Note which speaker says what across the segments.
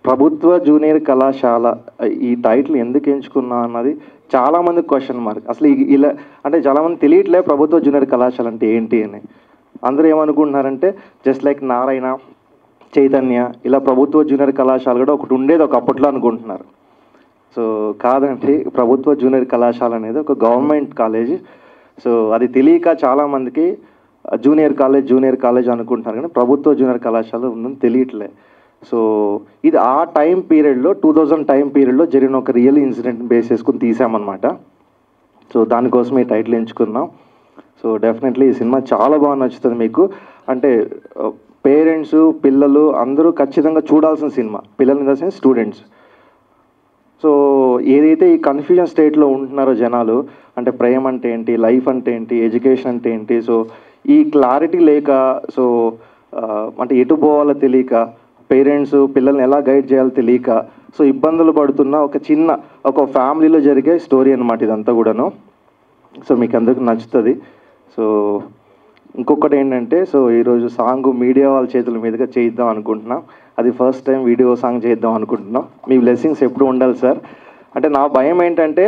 Speaker 1: ప్రభుత్వ జూనియర్ కళాశాల ఈ టైటిల్ ఎందుకు ఎంచుకున్నా అన్నది చాలామంది క్వశ్చన్ మార్క్. అసలు ఇలా అంటే చాలామంది తెలియట్లే ప్రభుత్వ జూనియర్ కళాశాల అంటే ఏంటి అని. అందరూ ఏమనుకుంటున్నారంటే జస్ట్ లైక్ నారాయణ, చైతన్య ఇలా ప్రభుత్వ జూనియర్ కళాశాల కూడా ఒకటి ఉండేది ఒక అప్పట్లో అనుకుంటున్నారు. సో కాదండి, ప్రభుత్వ జూనియర్ కళాశాల అనేది ఒక గవర్నమెంట్ కాలేజ్. సో అది తెలియక చాలామందికి జూనియర్ కాలేజ్ అనుకుంటున్నారు, కానీ ప్రభుత్వ జూనియర్ కళాశాల ఉందని తెలియట్లే. సో ఇది ఆ టైం పీరియడ్లో 2000 టైం పీరియడ్లో జరిగిన ఒక రియల్ ఇన్సిడెంట్ బేస్ చేసుకుని తీసామన్నమాట. సో దానికోసం ఈ టైటిల్ ఎంచుకున్నాం. సో డెఫినెట్లీ ఈ సినిమా చాలా బాగా నచ్చుతుంది మీకు. అంటే పేరెంట్స్, పిల్లలు అందరూ ఖచ్చితంగా చూడాల్సిన సినిమా. పిల్లలు in the sense students. So ఏదైతే ఈ కన్ఫ్యూజన్ స్టేట్లో ఉంటున్నారో జనాలు, అంటే ప్రేమ అంటే ఏంటి, లైఫ్ అంటే ఏంటి, ఎడ్యుకేషన్ అంటే ఏంటి, సో ఈ క్లారిటీ లేక, సో అంటే ఎటు పోవాలో తెలియక, పేరెంట్స్ పిల్లల్ని ఎలా గైడ్ చేయాలో తెలియక, సో ఇబ్బందులు పడుతున్న ఒక ఫ్యామిలీలో జరిగే స్టోరీ అనమాట ఇదంతా కూడాను. సో మీకు అందరికీ నచ్చుతుంది. సో ఇంకొకటి ఏంటంటే, సో ఈరోజు సాంగ్ మీడియా వాళ్ళ చేతుల మీదుగా చేయిద్దాం అనుకుంటున్నాం. అది ఫస్ట్ టైం వీడియో సాంగ్ చేద్దాం అనుకుంటున్నాం. మీ బ్లెస్సింగ్స్ ఎప్పుడు ఉండాలి సార్. అంటే నా భయం ఏంటంటే,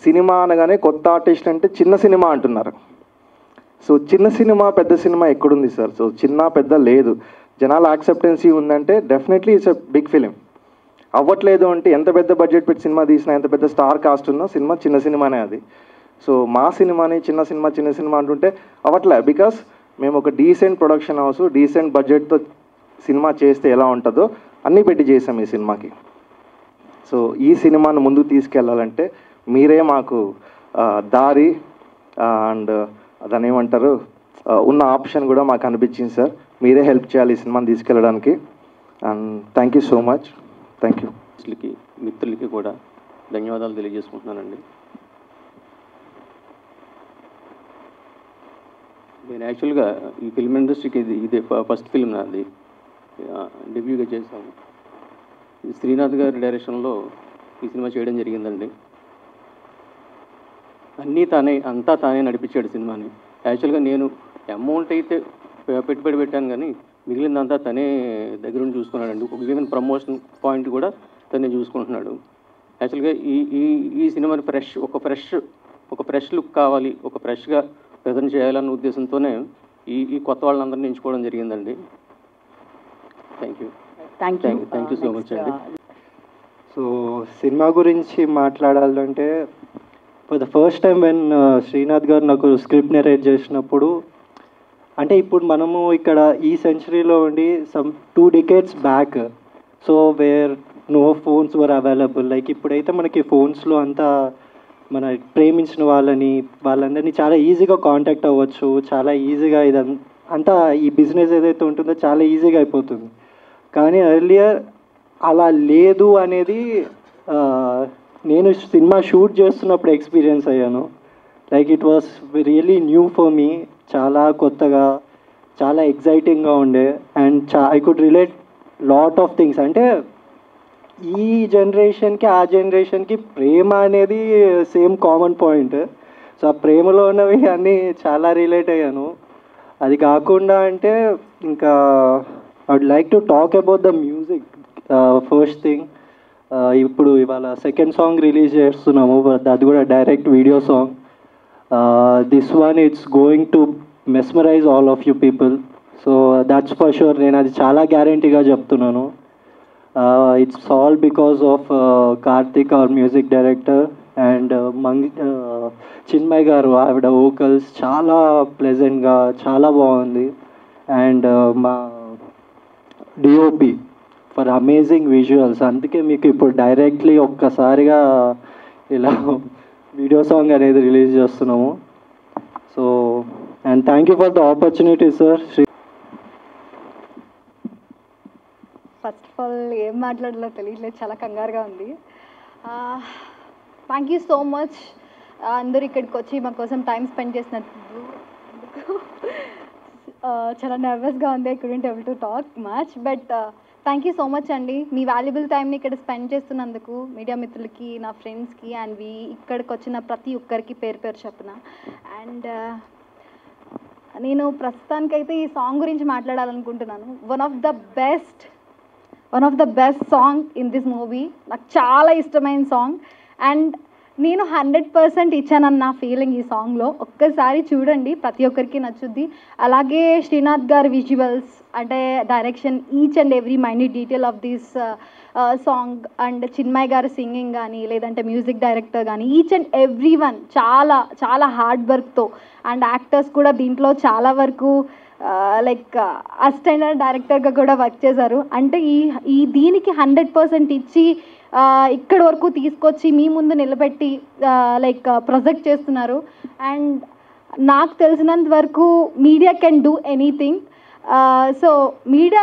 Speaker 1: సినిమా అనగానే కొత్త ఆర్టిస్ట్ అంటే చిన్న సినిమా అంటున్నారు. సో చిన్న సినిమా పెద్ద సినిమా ఎక్కడుంది సార్? సో చిన్న పెద్ద లేదు. జనాల యాక్సెప్టెన్సీ ఉందంటే definitely it's a big film. అవ్వట్లేదు అంటే ఎంత పెద్ద బడ్జెట్ పెట్టి సినిమా తీసినా, ఎంత పెద్ద స్టార్ కాస్ట్ ఉన్నా సినిమా చిన్న సినిమానే అది. సో మా సినిమాని చిన్న సినిమా అంటుంటే అవ్వట్లే. బికాస్ మేము ఒక డీసెంట్ ప్రొడక్షన్ హౌస్, డీసెంట్ బడ్జెట్తో సినిమా చేస్తే ఎలా ఉంటుందో అన్నీ పెట్టి చేసాం ఈ సినిమాకి. సో ఈ సినిమాను ముందుకు తీసుకెళ్ళాలంటే మీరే మాకు దారి అండ్ దాన్ని ఏమంటారు, ఉన్న ఆప్షన్ కూడా మాకు అనిపించింది సార్. మీరే హెల్ప్ చేయాలి ఈ సినిమాని తీసుకెళ్ళడానికి. And thank you so much. Thank you.
Speaker 2: మిత్రులకి కూడా ధన్యవాదాలు తెలియజేసుకుంటున్నానండి. నేను యాక్చువల్గా ఈ ఫిల్మ్ ఇండస్ట్రీకి ఇదే ఫస్ట్ ఫిల్మ్ నాది, డెబ్యూగా చేశాను. శ్రీనాథ్ గారి డైరెక్షన్లో ఈ సినిమా చేయడం జరిగిందండి. అంతా తానే నడిపించాడు సినిమాని. యాక్చువల్గా నేను అమౌంట్ అయితే పెట్టుబడి పెట్టాను, కానీ మిగిలిందంతా తనే దగ్గరుండి చూసుకున్నాడండి. ఈవెన్ ప్రమోషన్ పాయింట్ కూడా తనే చూసుకుంటున్నాడు. యాక్చువల్గా ఈ సినిమాని ఒక ఫ్రెష్ లుక్ కావాలి, ఒక ఫ్రెష్గా ప్రజెంట్ చేయాలన్న ఉద్దేశంతోనే ఈ కొత్త వాళ్ళందరినీ ఎంచుకోవడం జరిగిందండి. థ్యాంక్ యూ సో మచ్ అండి.
Speaker 3: సో సినిమా గురించి మాట్లాడాలంటే, for the first time when Srinath గారు నాకు స్క్రిప్ట్ నెరేట్ చేసినప్పుడు, అంటే ఇప్పుడు మనము ఇక్కడ ఈ సెంచరీలో ఉండి some 2 decades back, so were no phones were available. Like ఇప్పుడైతే మనకి ఫోన్స్లో అంతా మన ప్రేమించిన వాళ్ళందరినీ చాలా ఈజీగా కాంటాక్ట్ అవ్వచ్చు, చాలా ఈజీగా అంతా ఈ బిజినెస్ ఏదైతే ఉంటుందో చాలా ఈజీగా అయిపోతుంది. కానీ ఎర్లియర్ అలా లేదు అనేది నేను సినిమా షూట్ చేస్తున్నప్పుడు ఎక్స్పీరియన్స్ అయ్యాను. Like it was really new for me. చాలా కొత్తగా, చాలా ఎగ్జైటింగ్గా ఉండే. And I could relate lot of things. అంటే ఈ జనరేషన్కి ఆ జనరేషన్కి ప్రేమ అనేది సేమ్ కామన్ పాయింట్. సో ఆ ప్రేమలో ఉన్నవి అన్నీ చాలా రిలేట్ అయ్యాను. అది కాకుండా అంటే ఇంకా I would like to talk about the music. First thing, ఇప్పుడు ఇవాళ సెకండ్ సాంగ్ రిలీజ్ చేస్తున్నాము, అది కూడా direct video song. This one it's going to mesmerize all of you people. So that's for sure. నేను అది చాలా గ్యారంటీగా చెప్తున్నాను. It's all because of Karthik, our music director, and Chinmay garu, ఆవిడ వోకల్స్ చాలా ప్లెజెంట్గా చాలా బాగుంది. అండ్ మా డిఓపి ఫర్ అమేజింగ్ విజువల్స్. అందుకే మీకు ఇప్పుడు డైరెక్ట్లీ ఒక్కసారిగా ఇలా వీడియో సాంగ్ అనేది రిలీజ్ చేస్తున్నాము. So and thank you for the opportunity sir.
Speaker 4: First of all ఏం మాట్లాడాలో తెలియట్లేదు, చాలా కంగారుగా ఉంది. థ్యాంక్ యూ సో మచ్ అందరూ ఇక్కడికి వచ్చి మా కోసం టైం స్పెండ్ చేసినందుకు. చాలా నర్వస్గా ఉంది, I couldn't able to talk much, but thank you so much అండి. మీ వాల్యుబుల్ టైంని ఇక్కడ స్పెండ్ చేస్తున్నందుకు మీడియా మిత్రులకి, నా ఫ్రెండ్స్కి, అండ్ ఇక్కడికి వచ్చిన ప్రతి ఒక్కరికి పేరు పేరు చెప్పిన. అండ్ నేను ప్రస్తుతానికైతే ఈ సాంగ్ గురించి మాట్లాడాలనుకుంటున్నాను. One of the best one of the best song in this movie. నాకు చాలా ఇష్టమైన సాంగ్ అండ్ నేను 100% ఇచ్చానన్న నా ఫీలింగ్ ఈ సాంగ్లో. ఒక్కసారి చూడండి, ప్రతి ఒక్కరికి నచ్చుద్ది. అలాగే శ్రీనాథ్ గారి విజువల్స్ అంటే direction, each and every minute detail of this song and Chinmay గారి సింగింగ్ కానీ లేదంటే మ్యూజిక్ డైరెక్టర్ కానీ ఈచ్ అండ్ ఎవ్రీ వన్ చాలా చాలా హార్డ్ వర్క్తో అండ్ యాక్టర్స్ కూడా దీంట్లో చాలా వరకు లైక్ అసిస్టెంట్ డైరెక్టర్గా కూడా వర్క్ చేశారు. అంటే ఈ దీనికి 100% ఇచ్చి ఇక్కడ వరకు తీసుకొచ్చి మీ ముందు నిలబెట్టి లైక్ ప్రొజెక్ట్ చేస్తున్నారు. అండ్ నాకు తెలిసినంత వరకు media can do anything. So media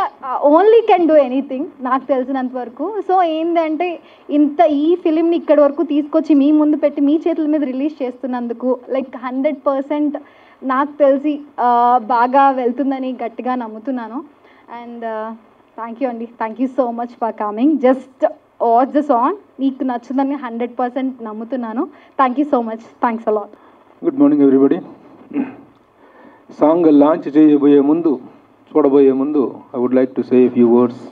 Speaker 4: only can do anything నాకు తెలిసినంత వరకు. సో ఏంటంటే ఈ ఫిలింని ఇక్కడ వరకు తీసుకొచ్చి మీ ముందు పెట్టి మీ చేతుల మీద రిలీజ్ చేస్తున్నందుకు లైక్ 100% నాకు తెలిసి బాగా వెళ్తుందని గట్టిగా నమ్ముతున్నాను. అండ్ థ్యాంక్ యూ అండి, thank you so much for coming. Just watch the song, మీకు నచ్చుదని 100% నమ్ముతున్నాను. Thank you so much, thanks a lot.
Speaker 5: Good morning everybody. Song launch చూడబోయే ముందు I would like to say a few words.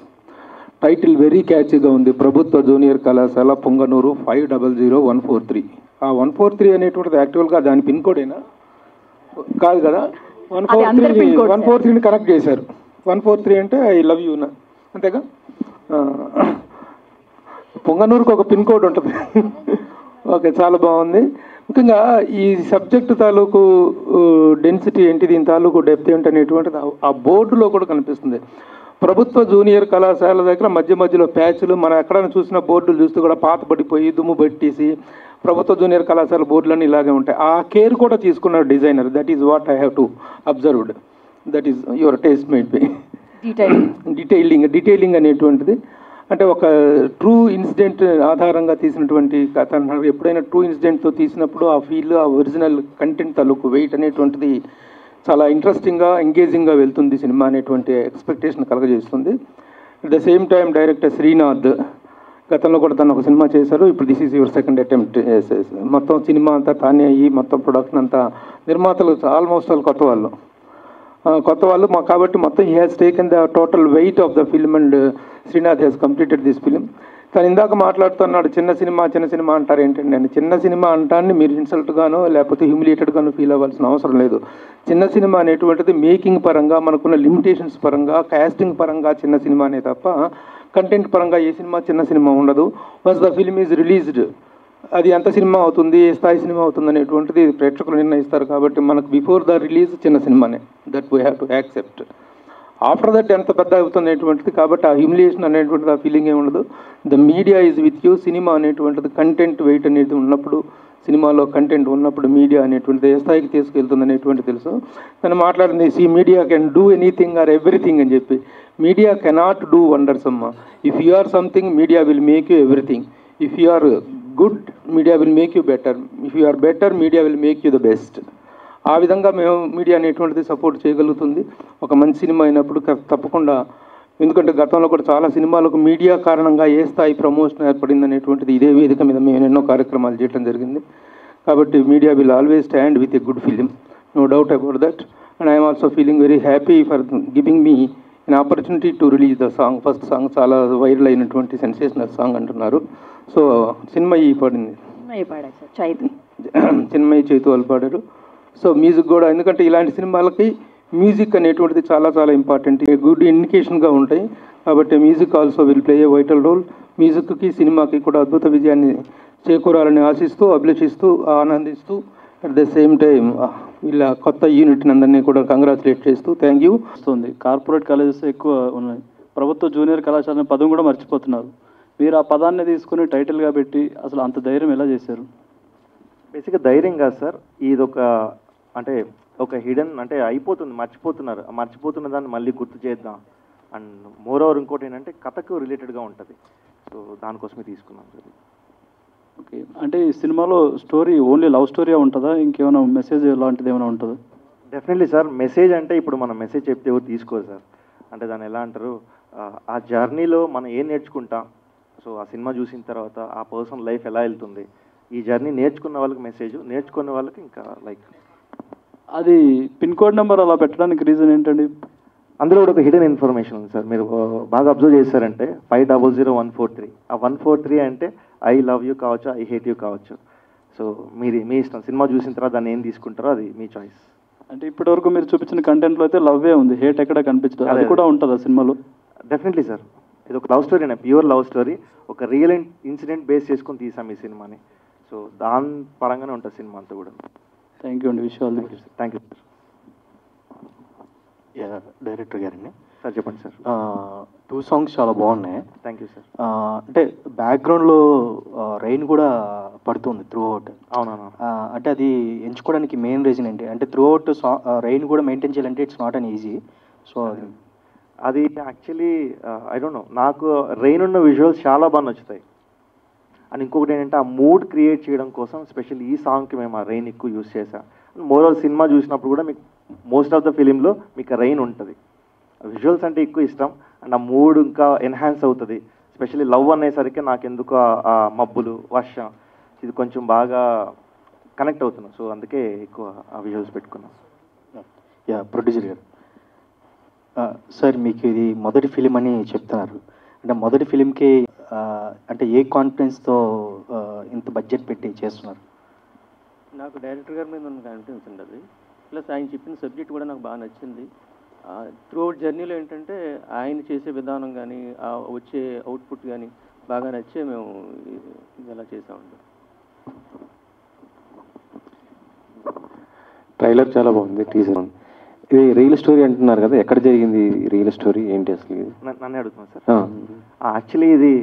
Speaker 5: Title very క్యాచీగా ఉంది, ప్రభుత్వ junior కళాశాల పొంగనూరు 500143. ఆ 143 అనేటువంటిది యాక్చువల్గా దాని పిన్ కోడేనా కాదు కదా, 143ని కనెక్ట్ చేశారు. 143 అంటే ఐ లవ్ యూ నా, అంతేగా. పొంగనూరుకు ఒక పిన్ కోడ్ ఉంటుంది. ఓకే, చాలా బాగుంది. ముఖ్యంగా ఈ సబ్జెక్టు తాలూకు డెన్సిటీ ఏంటి, దీని తాలూకు డెప్త్ ఏంటి అనేటువంటిది ఆ బోర్డులో కూడా కనిపిస్తుంది. ప్రభుత్వ జూనియర్ కళాశాల దగ్గర మధ్యలో ప్యాచ్లు, మనం ఎక్కడైనా చూసిన బోర్డులు చూస్తూ కూడా పాత పడిపోయి దుమ్ము పెట్టేసి ప్రభుత్వ జూనియర్ కళాశాల బోర్డులన్నీ ఇలాగే ఉంటాయి. ఆ కేర్ కూడా తీసుకున్నారు designer. That is what I have to observed. That is your taste made by detailing అనేటువంటిది. అంటే ఒక ట్రూ ఇన్సిడెంట్ ఆధారంగా తీసినటువంటి కథ అంటున్నారు. ఎప్పుడైనా ట్రూ ఇన్సిడెంట్తో తీసినప్పుడు ఆ ఫీల్, ఆ ఒరిజినల్ కంటెంట్ తాలూకు వెయిట్ అనేటువంటిది చాలా ఇంట్రెస్టింగ్గా, ఎంగేజింగ్గా వెళ్తుంది సినిమా అనేటువంటి ఎక్స్పెక్టేషన్ కలగజేస్తుంది. At the same time director Srinath గతంలో కూడా తను ఒక సినిమా చేశారు. ఇప్పుడు this is your second attempt. మొత్తం సినిమా అంతా తానే అయ్యి మొత్తం ప్రొడక్షన్ అంతా నిర్మాతలు ఆల్మోస్ట్ వాళ్ళు కొత్త వాళ్ళు కాబట్టి మొత్తం he has taken the total weight of the film and Srinath has completed this film. తను ఇందాక మాట్లాడుతున్నాడు చిన్న సినిమా అంటారు ఏంటండి అని. చిన్న సినిమా అంటాన్ని మీరు ఇన్సల్ట్గానో లేకపోతే హ్యూమిలియేటెడ్గానో ఫీల్ అవ్వాల్సిన అవసరం లేదు. చిన్న సినిమా అనేటువంటిది మేకింగ్ పరంగా, మనకున్న లిమిటేషన్స్ పరంగా, కాస్టింగ్ పరంగా చిన్న సినిమానే తప్ప కంటెంట్ పరంగా ఏ సినిమా చిన్న సినిమా ఉండదు. Once the film is released, అది ఎంత సినిమా అవుతుంది, ఏ స్థాయి సినిమా అవుతుంది అనేటువంటిది ప్రేక్షకులు నిర్ణయిస్తారు. కాబట్టి మనకు బిఫోర్ ద రిలీజ్ చిన్న సినిమానే, that we have to accept. After that ఎంత పెద్ద అవుతుంది అనేటువంటిది, కాబట్టి ఆ హ్యూమిలియేషన్ అనేటువంటిది ఆ ఫీలింగ్ ఏమి ఉండదు. The media is with you. Cinema అనేటువంటిది కంటెంట్ వెయిట్ అనేది ఉన్నప్పుడు, సినిమాలో కంటెంట్ ఉన్నప్పుడు మీడియా అనేటువంటిది ఏ స్థాయికి తీసుకెళ్తుంది అనేటువంటి తెలుసు. తను మాట్లాడింది media can do anything or everything అని చెప్పి. మీడియా కెనాట్ డూ వండర్స్ అమ్మ. If you are something, media will make you everything. If you are good, media will make you better. If you are better, media will make you the best. ఆ విధంగా మేము media అనేటువంటిది support చేయగలుగుతుంది ఒక మంచి cinema అయినప్పుడు తప్పకుండా. ఎందుకంటే గతంలో కూడా చాలా సినిమాలకు మీడియా కారణంగా ఏ స్థాయి ప్రమోషన్ ఏర్పడింది అనేటువంటిది ఇదే వేదిక మీద మేము ఎన్నో కార్యక్రమాలు చేయడం జరిగింది. కాబట్టి media will always stand with a good film, no doubt about that. And I'm also feeling very happy for giving me an opportunity to release the song. First song చాలా వైరల్ అయినటువంటి సెన్సేషనల్ సాంగ్ అంటున్నారు. So Chinmayi పాడింది, చిన్మయి చైతు వాళ్ళు పాడారు. So music కూడా, ఎందుకంటే ఇలాంటి సినిమాలకి మ్యూజిక్ అనేటువంటిది చాలా చాలా ఇంపార్టెంట్, గుడ్ ఇండికేషన్గా ఉంటాయి. కాబట్టి music also will play a vital role. మ్యూజిక్కి సినిమాకి కూడా అద్భుత విజయాన్ని చేకూరాలని ఆశిస్తూ, అభిలషిస్తూ, ఆనందిస్తూ, అట్ ద సేమ్ టైం వీళ్ళ కొత్త యూనిట్ని అందరినీ కూడా కంగ్రాచులేట్ చేస్తూ థ్యాంక్ యూ.
Speaker 6: వస్తుంది. కార్పొరేట్ కాలేజెస్ ఎక్కువ ఉన్నాయి, ప్రభుత్వ జూనియర్ కళాశాల పదం కూడా మర్చిపోతున్నారు. మీరు ఆ పదాన్ని తీసుకుని టైటిల్గా పెట్టి అసలు అంత ధైర్యం ఎలా చేశారు?
Speaker 1: బేసిక్గా ధైర్యం కాదు సార్, ఇదొక అంటే ఒక హిడెన్, అంటే అయిపోతుంది, మర్చిపోతున్న దాన్ని మళ్ళీ గుర్తు చేద్దాం. అండ్ మోర్ ఓవర్ ఇంకోటి ఏంటంటే కథకు రిలేటెడ్గా ఉంటుంది. సో దానికోసమే తీసుకున్నాం సార్.
Speaker 6: ఓకే, అంటే ఈ సినిమాలో స్టోరీ ఓన్లీ లవ్ స్టోరీ ఉంటుందా, ఇంకేమైనా మెసేజ్ లాంటిది ఏమైనా ఉంటుందా?
Speaker 1: Definitely sir. మెసేజ్ అంటే ఇప్పుడు మనం మెసేజ్ చెప్తే ఎవరు తీసుకోరు సార్. అంటే దాన్ని ఎలా అంటారు, ఆ జర్నీలో మనం ఏం నేర్చుకుంటాం, సో ఆ సినిమా చూసిన తర్వాత ఆ పర్సన్ లైఫ్ ఎలా వెళ్తుంది, ఈ జర్నీ నేర్చుకున్న వాళ్ళకి మెసేజ్, నేర్చుకున్న వాళ్ళకి ఇంకా లైక్.
Speaker 6: అది పిన్ కోడ్ నెంబర్ అలా పెట్టడానికి రీజన్ ఏంటండి?
Speaker 1: అందులో కూడా ఒక హిడెన్ ఇన్ఫర్మేషన్ ఉంది సార్. మీరు బాగా అబ్జర్వ్ చేశారంటే 500143 ఆ 143 అంటే ఐ లవ్ యూ కావచ్చు, ఐ హేట్ యూ కావచ్చు. సో మీ ఇష్టం, సినిమా చూసిన తర్వాత దాన్ని ఏం తీసుకుంటారో అది మీ చాయిస్.
Speaker 6: అంటే ఇప్పటివరకు మీరు చూపించిన కంటెంట్లో అయితే లవ్వే ఉంది, హేట్ ఎక్కడ కనిపించదు. అది కూడా ఉంటుందా సినిమాలో?
Speaker 1: డెఫినెట్లీ సార్, ఇది ఒక love story, pure love story, ఒక రియల్ ఇన్సిడెంట్ బేస్ చేసుకొని తీసాం ఈ సినిమాని. సో దాని పరంగానే ఉంటుంది సినిమా అంతా కూడా.
Speaker 6: థ్యాంక్ యూ అండి, విషయాలు.
Speaker 1: Thank you sir.
Speaker 7: డైరెక్టర్ గారండి
Speaker 1: సార్ చెప్పండి సార్.
Speaker 7: 2 సాంగ్స్ చాలా బాగున్నాయి.
Speaker 1: Thank you sir.
Speaker 7: అంటే బ్యాక్గ్రౌండ్లో రెయిన్ కూడా పడుతుంది త్రూ అవుట్.
Speaker 1: అవునవును.
Speaker 7: అంటే అది ఎంచుకోవడానికి మెయిన్ రీజన్ ఏంటి అంటే త్రూ అవుట్ రెయిన్ కూడా మెయింటైన్ చేయాలంటే it's not an easy. So
Speaker 1: అది యాక్చువల్లీ ఐ డోంట్ నో, నాకు రెయిన్ ఉన్న విజువల్స్ చాలా బాగా నచ్చుతాయి. అండ్ ఇంకొకటి ఏంటంటే ఆ మూడ్ క్రియేట్ చేయడం కోసం స్పెషల్ ఈ సాంగ్కి మేము ఆ రెయిన్ ఎక్కువ యూజ్ చేసాం. మోరల్ సినిమా చూసినప్పుడు కూడా మీకు మోస్ట్ ఆఫ్ ద ఫిలింలో మీకు రెయిన్ ఉంటుంది. విజువల్స్ అంటే ఎక్కువ ఇష్టం అండ్ ఆ మూడ్ ఇంకా ఎన్హాన్స్ అవుతుంది. స్పెషల్లీ లవ్ అనేసరికి నాకు ఎందుకు ఆ మబ్బులు, వర్షం ఇది కొంచెం బాగా కనెక్ట్ అవుతున్నాను. సో అందుకే ఎక్కువ ఆ విజువల్స్ పెట్టుకున్నాం.
Speaker 7: ప్రొడ్యూసర్ గారు సార్, మీకు ఇది మొదటి ఫిలిం అని చెప్తున్నారు. అంటే మొదటి ఫిలింకి అంటే ఏ కాన్ఫిడెన్స్తో ఇంత బడ్జెట్ పెట్టి చేస్తున్నారు?
Speaker 2: నాకు డైరెక్టర్ గారి మీద ఉన్న కాన్ఫిడెన్స్ ఉండదు, ప్లస్ ఆయన చెప్పిన సబ్జెక్ట్ కూడా నాకు బాగా నచ్చింది. త్రూ అవుట్ జర్నీలో ఏంటంటే ఆయన చేసే విధానం కానీ వచ్చే అవుట్పుట్ కానీ బాగా నచ్చే మేము ఇలా చేసామండి.
Speaker 8: ట్రైలర్ చాలా బాగుంది, టీజర్ ఉంది. ఇది రియల్ స్టోరీ అంటున్నారు కదా, ఎక్కడ జరిగింది రియల్ స్టోరీ ఏంటి అసలు? ఇది
Speaker 1: నన్నే అడుగుతున్నాను సార్. యాక్చువల్లీ ఇది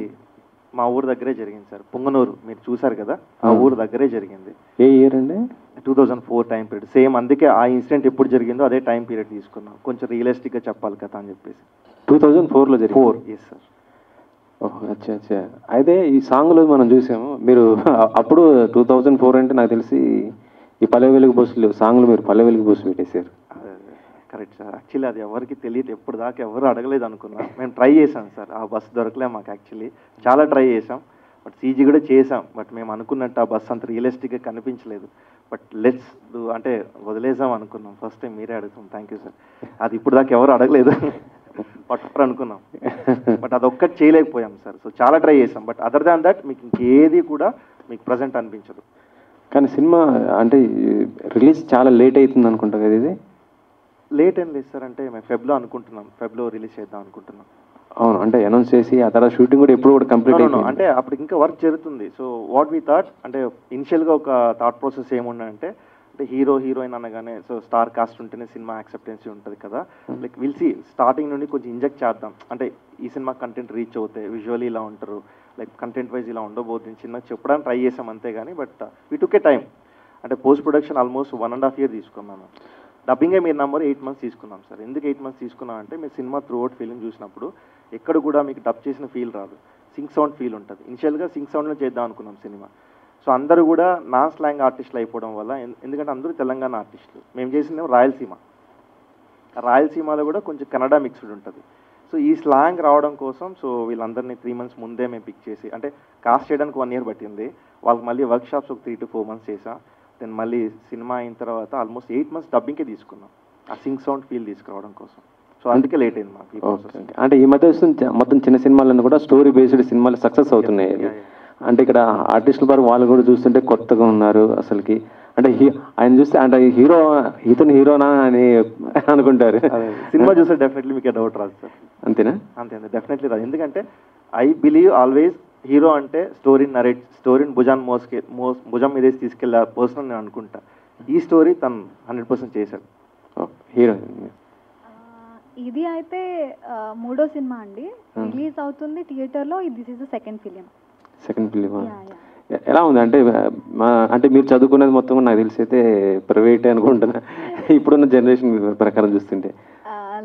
Speaker 1: మా ఊరు దగ్గరే జరిగింది సార్, పుంగనూరు. మీరు చూసారు కదా, ఆ ఊరు దగ్గరే జరిగింది.
Speaker 8: ఏ ఇయర్ అండి?
Speaker 1: 2004 టైం పీరియడ్. సేమ్ అందుకే ఆ ఇన్సిడెంట్ ఎప్పుడు జరిగిందో అదే టైం పీరియడ్ తీసుకున్నాం, కొంచెం రియలిస్టిక్గా చెప్పాలి కదా అని చెప్పేసి.
Speaker 8: 2004లో జరిగింది?
Speaker 1: 4, ఎస్ సార్.
Speaker 8: ఓహో, అచ్చా అచ్చా. అయితే ఈ సాంగ్లో మనం చూసాము, మీరు అప్పుడు 2004 అంటే నాకు తెలిసి ఈ పల్లె వెలుగు బస్సులు సాంగ్లు మీరు పల్లె వెలుగు బస్సు పెట్టేశారు.
Speaker 1: Correct sir. యాక్చువల్లీ అది ఎవరికి తెలియదు, ఎప్పుడు దాకా ఎవరు అడగలేదు అనుకున్నా. మేము ట్రై చేసాం సార్, ఆ బస్సు దొరకలే మాకు. యాక్చువల్లీ చాలా ట్రై చేసాం, బట్ సీజీ కూడా చేసాం. బట్ మేము అనుకున్నట్టు ఆ బస్సు అంత రియలిస్టిక్గా కనిపించలేదు. బట్ లెట్స్ అంటే వదిలేసాం అనుకున్నాం. ఫస్ట్ టైం మీరే అడుగుతాం. Thank you sir. అది ఇప్పుడు దాకా ఎవరు అడగలేదు, పట్టు అనుకున్నాం. బట్ అదొక్కటి చేయలేకపోయాం సార్. సో చాలా ట్రై చేసాం, బట్ అదర్ దాన్ దట్ మీకు ఇంకేది కూడా మీకు ప్రజెంట్ అనిపించదు.
Speaker 8: కానీ సినిమా అంటే రిలీజ్ చాలా లేట్ అవుతుంది అనుకుంటా కదా. ఇది
Speaker 1: లేట్ ఏం లేదు సార్, అంటే మేము ఫెబ్లో అనుకుంటున్నాం, ఫెబ్లో రిలీజ్ చేద్దాం అనుకుంటున్నాం.
Speaker 8: అవును, అంటే అనౌన్స్ చేసి ఆ తర్వాత షూటింగ్ కూడా ఎప్పుడు కూడా కంప్లీట్ అయిపోయింది.
Speaker 1: అంటే అప్పుడు ఇంకా వర్క్ జరుగుతుంది. సో వాట్ వి థాట్ అంటే ఇనిషియల్గా ఒక థాట్ ప్రాసెస్ ఏముండంటే, అంటే హీరో హీరోయిన్ అనగానే సో స్టార్ కాస్ట్ ఉంటేనే సినిమా యాక్సెప్టెన్సీ ఉంటుంది కదా. లైక్ విల్ సీ స్టార్టింగ్ నుండి కొంచెం ఇంజెక్ట్ చేద్దాం, అంటే ఈ సినిమా కంటెంట్ రీచ్ అవుతాయి, విజువల్లీ ఇలా ఉంటారు, లైక్ కంటెంట్ వైజ్ ఇలా ఉండబోతుంది చిన్న చెప్పడానికి ట్రై చేసాం అంతేగాని. But we took A time. అంటే పోస్ట్ ప్రొడక్షన్ ఆల్మోస్ట్ 1.5 years తీసుకున్నాము. డబ్బింగే మీరు నెంబర్ 8 months తీసుకున్నాం సార్. ఎందుకు 8 months తీసుకున్నాం అంటే, మీరు సినిమా త్రూ అవుట్ ఫీలింగ్ చూసినప్పుడు ఎక్కడ కూడా మీకు డబ్ చేసిన ఫీల్ రాదు, సింక్ సౌండ్ ఫీల్ ఉంటుంది. ఇనిషియల్గా సింక్ సౌండ్లో చేద్దాం అనుకున్నాం సినిమా. సో అందరూ కూడా నా స్లాంగ్ ఆర్టిస్టులు అయిపోవడం వల్ల, ఎందుకంటే అందరూ తెలంగాణ ఆర్టిస్టులు, మేము చేసిందేమో రాయలసీమ. రాయలసీమలో కూడా కొంచెం కన్నడ మిక్స్డ్ ఉంటుంది. సో ఈ స్లాంగ్ రావడం కోసం సో వీళ్ళందరినీ 3 months ముందే మేము పిక్ చేసి, అంటే కాస్ట్ చేయడానికి 1 year పట్టింది. వాళ్ళకి మళ్ళీ వర్క్ షాప్స్ ఒక 3 to 4 months చేసాం. దెన్ మళ్ళీ సినిమా అయిన తర్వాత ఆల్మోస్ట్ 8 months డబ్బింగ్కే తీసుకున్నాం, ఆ సింక్ సౌండ్ ఫీల్ తీసుకురావడం కోసం. సో అందుకే లేట్ అయింది మాకు.
Speaker 8: అంటే ఈ మధ్య మొత్తం చిన్న సినిమాలను కూడా స్టోరీ బేస్డ్ సినిమాలు సక్సెస్ అవుతున్నాయి. అంటే ఇక్కడ ఆర్టిస్టుల పరంగా వాళ్ళు కూడా చూస్తుంటే కొత్తగా ఉన్నారు అసలుకి. అంటే ఆయన చూస్తే అంటే ఇతను హీరోనా అని అనుకుంటారు.
Speaker 1: సినిమా చూస్తే డెఫినెట్లీ మీకు డౌట్ రాదు సార్.
Speaker 8: అంతేనా?
Speaker 1: అంతే, డెఫినెట్లీ రాదు. ఎందుకంటే ఐ బిలీవ్ ఆల్వేస్ హీరో అంటే స్టోరీని భుజం మీద తీసుకెళ్ళే పర్సన్ నేను అనుకుంటా. ఈ స్టోరీ తను 100% చేశాడు.
Speaker 8: హీరో
Speaker 4: ఇది అయితే 3వ సినిమా అండి, రిలీజ్ అవుతుంది థియేటర్లో. This is the second film.
Speaker 8: ఎలా ఉంది అంటే అంటే మీరు చదువుకునేది మొత్తం నాకు తెలిసి అయితే ప్రైవేట్ అనుకుంటున్నా ఇప్పుడున్న జనరేషన్ ప్రకారం చూస్తుంటే.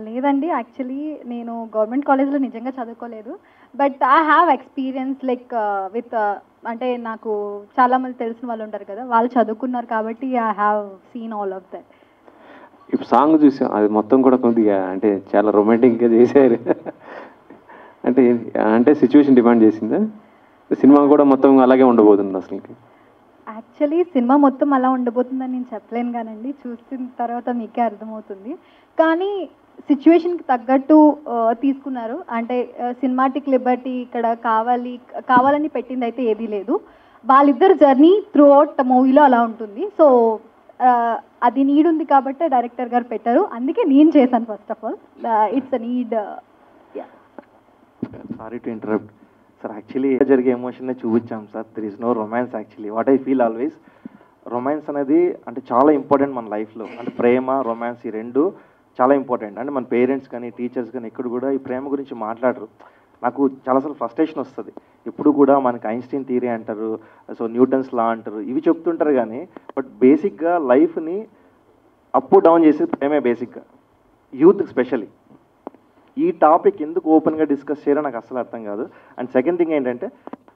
Speaker 4: లేదండి, యాక్చువల్లీ నేను గవర్నమెంట్ కాలేజ్లో నిజంగా చదువుకోలేదు. But I have experience like with అంటే నాకు చాలామంది తెలిసిన వాళ్ళు ఉంటారు కదా, వాళ్ళు చదువుకున్నారు కాబట్టి I have seen all of that.
Speaker 8: ఇప్పుడు సాంగ్ చూసాం, అది మొత్తం కూడా కొద్దిగా అంటే చాలా రొమాంటిక్గా చేశారు. అంటే సిచ్యువేషన్ డిమాండ్ చేసిందా? సినిమా కూడా మొత్తం అలాగే ఉండబోతుంది అసలుకి?
Speaker 4: యాక్చువల్లీ సినిమా మొత్తం అలా ఉండబోతుందని నేను చెప్పలేను కానండి, చూసిన తర్వాత మీకే అర్థమవుతుంది. కానీ సిచ్యువేషన్కి తగ్గట్టు తీసుకున్నారు. అంటే సినిమాటిక్ లిబర్టీ ఇక్కడ కావాలని పెట్టింది అయితే ఏదీ లేదు. వాళ్ళిద్దరు జర్నీ త్రూ అవుట్ మూవీలో అలా ఉంటుంది. సో అది నీడ్ ఉంది కాబట్టి డైరెక్టర్ గారు పెట్టారు. అందుకే నేను చేశాను. First of all it's a need.
Speaker 1: Sorry to interrupt sir. Actually జరిగే ఎమోషన్నే చూపించాం sir. There is no romance. Actually what I feel always, romance అనేది అంటే చాలా ఇంపార్టెంట్ మన లైఫ్లో. అంటే ప్రేమ, రొమాన్స్ ఈ రెండు చాలా ఇంపార్టెంట్. అంటే మన పేరెంట్స్ కానీ టీచర్స్ కానీ ఎక్కడ కూడా ఈ ప్రేమ గురించి మాట్లాడరు. నాకు చాలాసార్లు ఫ్రస్ట్రేషన్ వస్తుంది. ఇప్పుడు కూడా మనకి ఐన్స్టీన్ థియరీ అంటారు, సో న్యూటన్స్ లా అంటారు, ఇవి చెప్తుంటారు కానీ బట్ బేసిక్గా లైఫ్ని అప్ డౌన్ చేసేది ప్రేమే బేసిక్గా, యూత్ స్పెషల్లీ. ఈ టాపిక్ ఎందుకు ఓపెన్గా డిస్కస్ చేయాలో నాకు అసలు అర్థం కాదు. అండ్ సెకండ్ థింగ్ ఏంటంటే,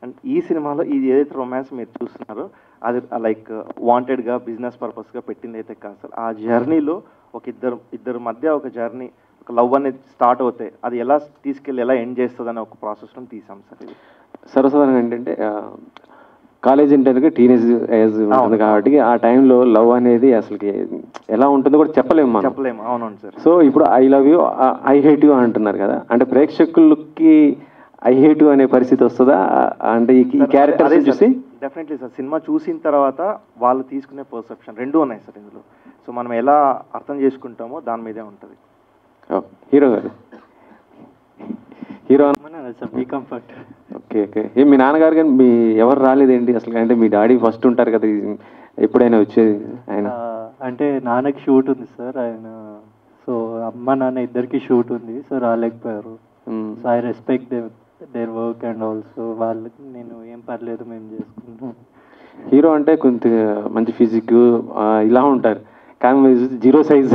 Speaker 1: అండ్ ఈ సినిమాలో ఇది ఏదైతే రొమాన్స్ మీరు చూస్తున్నారో అది లైక్ వాంటెడ్గా బిజినెస్ పర్పస్గా పెట్టింది అయితే కాదు సార్. ఆ జర్నీలో ఒక ఇద్దరు మధ్య ఒక జర్నీ, ఒక లవ్ అనేది స్టార్ట్ అవుతాయి, అది ఎలా తీసుకెళ్ళి ఎలా ఎండ్ చేస్తుంది అనే ఒక ప్రాసెస్లో తీసాం సార్. ఇది
Speaker 8: సర్వసాధారణంగా ఏంటంటే కాలేజ్ ఇంటర్కి టీనేజ్ ఏజ్ ఉంటుంది కాబట్టి ఆ టైంలో లవ్ అనేది అసలుకి ఎలా ఉంటుందో కూడా చెప్పలేము మనం.
Speaker 1: చెప్పలేము. అవునవును సార్.
Speaker 8: సో ఇప్పుడు I love you, I hate you అంటున్నారు కదా, అంటే ప్రేక్షకులకి ఐ హేట్ యూ అనే పరిస్థితి వస్తుందా? అంటే ఈ క్యారెక్టర్ చూసి
Speaker 1: డెఫినెట్లీ సార్. సినిమా చూసిన తర్వాత వాళ్ళు తీసుకునే పర్సెప్షన్ రెండూ ఉన్నాయి సార్ ఇందులో. సో మనం ఎలా అర్థం చేసుకుంటామో దాని మీదే ఉంటుంది.
Speaker 8: హీరో గారు, hero
Speaker 3: be comfort.
Speaker 8: Okay okay. ఏ మీ నాన్నగారు కానీ మీ ఎవరు రాలేదేంటి అసలు? అంటే మీ డాడీ ఫస్ట్ ఉంటారు కదా ఎప్పుడైనా వచ్చేది ఆయన?
Speaker 3: అంటే నాన్నకి షూట్ ఉంది సార్, ఆయన సో అమ్మ నాన్న ఇద్దరికి షూట్ ఉంది, సో రాలేకపోయారు. So I respect their work and also వాళ్ళకి నేను ఏం పర్లేదు మేము చేసుకుంటాం.
Speaker 8: హీరో అంటే కొంత మంచి ఫిజిక్ ఇలా ఉంటారు, కానీ జీరో సైజ్.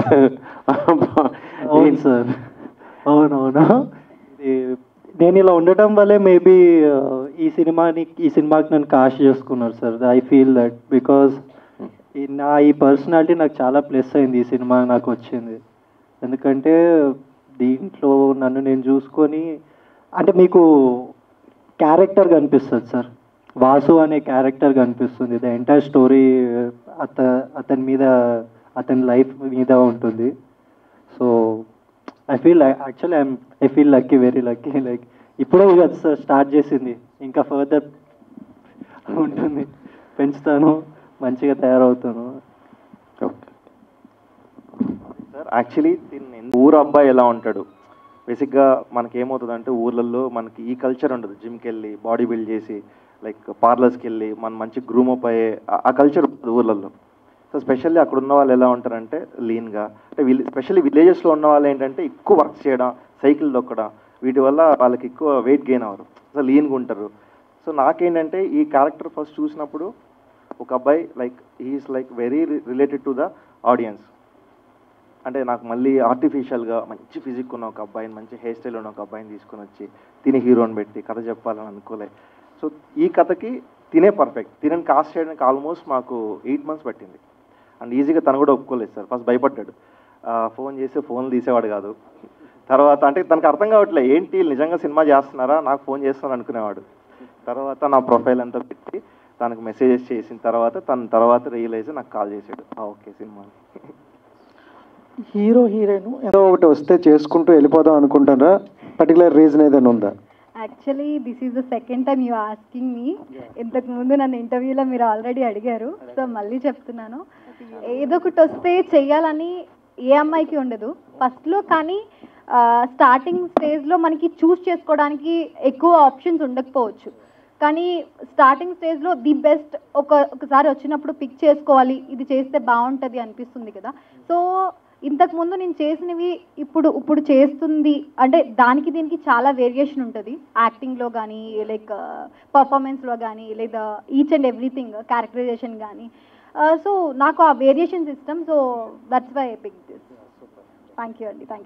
Speaker 3: అవును సార్, అవునవును. నేను ఇలా ఉండటం వల్లే మేబీ ఈ సినిమాకి నన్ను కాస్ట్ చేసుకున్నారు sir. I feel that because ఈ పర్సనాలిటీ నాకు చాలా ప్లస్ అయింది ఈ సినిమా నాకు వచ్చింది. ఎందుకంటే దీంట్లో నన్ను నేను చూసుకొని, అంటే మీకు క్యారెక్టర్ కనిపిస్తుంది సార్, వాసు అనే క్యారెక్టర్ కనిపిస్తుంది. ద ఎంటైర్ స్టోరీ అతని మీద, అతని లైఫ్ మీద ఉంటుంది. So I feel actually I feel lucky, very lucky. Like ఇప్పుడే కదా సార్ స్టార్ట్ చేసింది, ఇంకా ఫర్దర్ ఉంటుంది, పెంచుతాను, మంచిగా తయారవుతాను
Speaker 1: సార్. యాక్చువల్లీ ఊరు అబ్బాయి ఎలా ఉంటాడు, బేసిక్గా మనకి ఏమవుతుందంటే ఊర్లలో మనకి ఈ కల్చర్ ఉండదు. జిమ్కి వెళ్ళి బాడీ బిల్డ్ చేసి లైక్ పార్లర్స్కి వెళ్ళి మనం మంచి గ్రూమ్ అప్ అయ్యే ఆ కల్చర్ ఉంటుంది ఊర్లలో. సో స్పెషల్లీ అక్కడ ఉన్న వాళ్ళు ఎలా ఉంటారంటే లీన్గా, అంటే స్పెషల్లీ విలేజెస్లో ఉన్న వాళ్ళు ఏంటంటే ఎక్కువ వర్క్ చేయడం, సైకిల్ దొక్కడం, వీటి వల్ల వాళ్ళకి ఎక్కువ వెయిట్ గెయిన్ అవ్వరు, సో లీన్గా ఉంటారు. సో నాకేంటంటే ఈ క్యారెక్టర్ ఫస్ట్ చూసినప్పుడు ఒక అబ్బాయి like he is like very related to the audience. అంటే నాకు మళ్ళీ ఆర్టిఫిషియల్గా మంచి ఫిజిక్ ఉన్న ఒక అబ్బాయిని, మంచి హెయిర్ స్టైల్ ఉన్న ఒక అబ్బాయిని తీసుకొని వచ్చి తిని హీరోని పెట్టి కథ చెప్పాలని అనుకోలే. సో ఈ కథకి తినే పర్ఫెక్ట్. తినని కాస్ట్ చేయడానికి ఆల్మోస్ట్ మాకు 8 months పట్టింది. అండ్ ఈజీగా తను కూడా ఒప్పుకోలేదు సార్. ఫస్ట్ భయపడ్డాడు, ఫోన్ చేసి ఫోన్లు తీసేవాడు కాదు. తర్వాత అంటే తనకు అర్థం కావట్లే, ఏంటి నిజంగా సినిమా చేస్తున్నారా, నాకు ఫోన్ చేస్తున్నాను అనుకునేవాడు. తర్వాత నా ప్రొఫైల్ అంతా పెట్టి తనకు మెసేజెస్ చేసిన తర్వాత రియలైజ్ నాకు కాల్ చేశాడు, ఓకే సినిమా.
Speaker 9: హీరో హీరోయిన్ ఏదో ఒకటి వస్తే చేసుకుంటూ వెళ్ళిపోదాం అనుకుంటారా? పర్టికులర్ రీజన్ ఏదైనా ఉందా?
Speaker 4: Actually this is the second time you asking me. ఇంతకు ముందు నన్ను ఇంటర్వ్యూలో మీరు ఆల్రెడీ అడిగారు, సో మళ్ళీ చెప్తున్నాను. ఏదో ఒకటి వస్తే చెయ్యాలని ఏ అమ్మాయికి ఉండదు ఫస్ట్లో, కానీ స్టార్టింగ్ స్టేజ్లో మనకి చూస్ చేసుకోవడానికి ఎక్కువ ఆప్షన్స్ ఉండకపోవచ్చు, కానీ స్టార్టింగ్ స్టేజ్లో ది బెస్ట్ ఒకసారి వచ్చినప్పుడు పిక్ చేసుకోవాలి, ఇది చేస్తే బాగుంటుంది అనిపిస్తుంది కదా. సో ఇంతకుముందు నేను చేసినవి ఇప్పుడు చేస్తుంది అంటే దానికి దీనికి చాలా వేరియేషన్ ఉంటుంది, యాక్టింగ్లో కానీ లైక్ పర్ఫార్మెన్స్లో కానీ లేదా ఈచ్ అండ్ ఎవ్రీథింగ్ క్యారెక్టరైజేషన్ కానీ. సో నాకు ఆ వేరియేషన్స్ ఇష్టం, so that's why I pick this. Thank you అండి, థ్యాంక్ యూ.